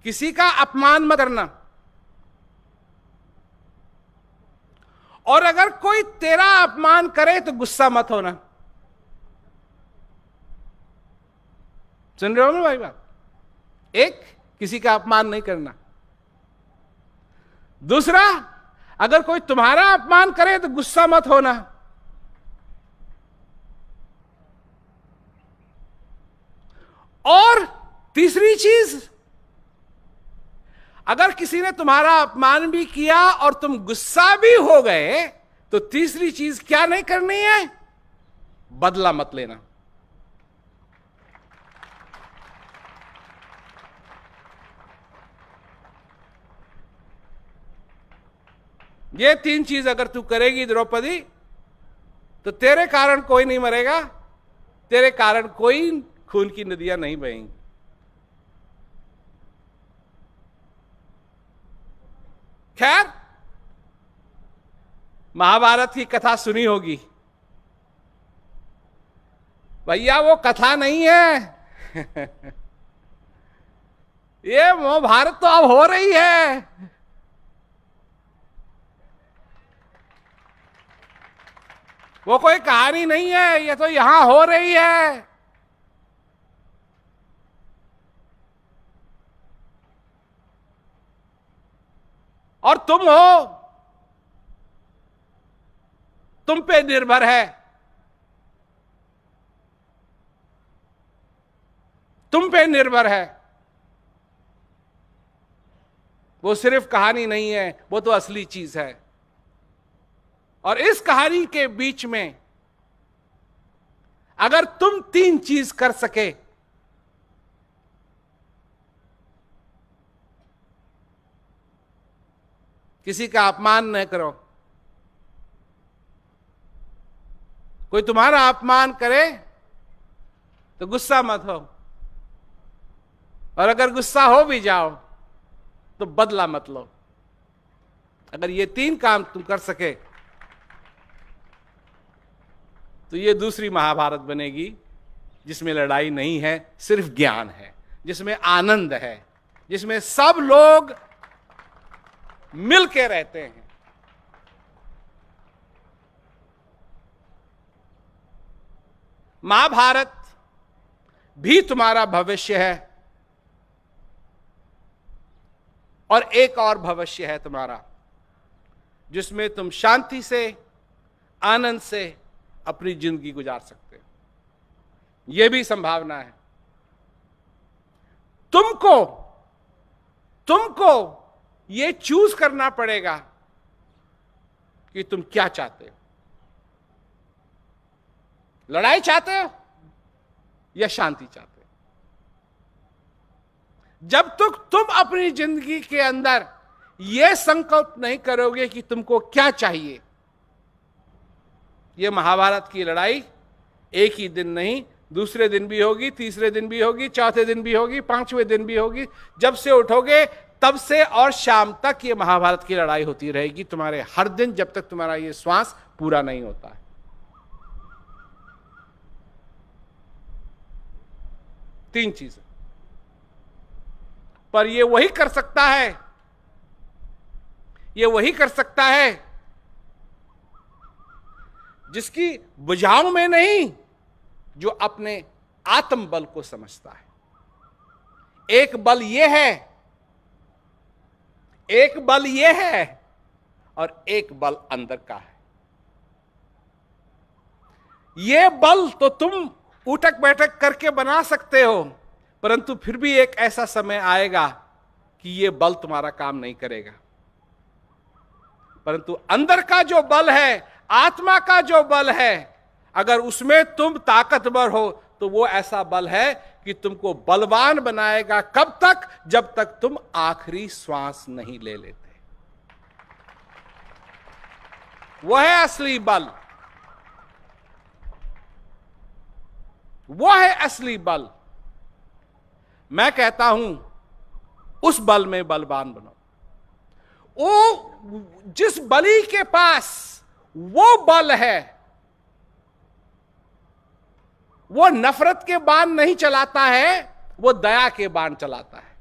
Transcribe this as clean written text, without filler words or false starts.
किसी का अपमान मत करना। और अगर कोई तेरा अपमान करे तो गुस्सा मत होना। सुन रहे हो ना भाई बात? एक, किसी का अपमान नहीं करना। दूसरा, अगर कोई तुम्हारा अपमान करे तो गुस्सा मत होना। और तीसरी चीज, अगर किसी ने तुम्हारा अपमान भी किया और तुम गुस्सा भी हो गए तो तीसरी चीज क्या नहीं करनी है? बदला मत लेना। ये तीन चीज अगर तू करेगी द्रौपदी, तो तेरे कारण कोई नहीं मरेगा, तेरे कारण कोई खून की नदियां नहीं बहेंगी। खैर, महाभारत की कथा सुनी होगी। भैया वो कथा नहीं है ये महाभारत तो अब हो रही है। वो कोई कहानी नहीं है, ये तो यहां हो रही है। और तुम हो, तुम पे निर्भर है, तुम पे निर्भर है। वो सिर्फ कहानी नहीं है, वो तो असली चीज है। और इस कहानी के बीच में अगर तुम तीन चीज कर सके, किसी का अपमान न करो, कोई तुम्हारा अपमान करे तो गुस्सा मत हो, और अगर गुस्सा हो भी जाओ तो बदला मत लो। अगर ये तीन काम तुम कर सके तो ये दूसरी महाभारत बनेगी, जिसमें लड़ाई नहीं है, सिर्फ ज्ञान है, जिसमें आनंद है, जिसमें सब लोग मिल के रहते हैं। महाभारत भी तुम्हारा भविष्य है, और एक और भविष्य है तुम्हारा, जिसमें तुम शांति से, आनंद से अपनी जिंदगी गुजार सकते हो। यह भी संभावना है। तुमको ये चूज करना पड़ेगा कि तुम क्या चाहते हो। लड़ाई चाहते हो या शांति चाहते हो? जब तक तुम अपनी जिंदगी के अंदर यह संकल्प नहीं करोगे कि तुमको क्या चाहिए, यह महाभारत की लड़ाई एक ही दिन नहीं, दूसरे दिन भी होगी, तीसरे दिन भी होगी, चौथे दिन भी होगी, पांचवें दिन भी होगी। जब से उठोगे तब से और शाम तक ये महाभारत की लड़ाई होती रहेगी तुम्हारे हर दिन, जब तक तुम्हारा ये श्वास पूरा नहीं होता है। तीन चीजें, पर ये वही कर सकता है, ये वही कर सकता है जिसकी बुझाऊ में नहीं, जो अपने आत्म बल को समझता है। एक बल यह है, एक बल यह है, और एक बल अंदर का है। यह बल तो तुम उठक बैठक करके बना सकते हो, परंतु फिर भी एक ऐसा समय आएगा कि यह बल तुम्हारा काम नहीं करेगा। परंतु अंदर का जो बल है, आत्मा का जो बल है, अगर उसमें तुम ताकतवर हो तो वो ऐसा बल है कि तुमको बलवान बनाएगा। कब तक? जब तक तुम आखिरी श्वास नहीं ले लेते। वो है असली बल, वो है असली बल। मैं कहता हूं उस बल में बलवान बनो। वो जिस बली के पास वो बल है, वो नफरत के बाण नहीं चलाता है, वो दया के बाण चलाता है।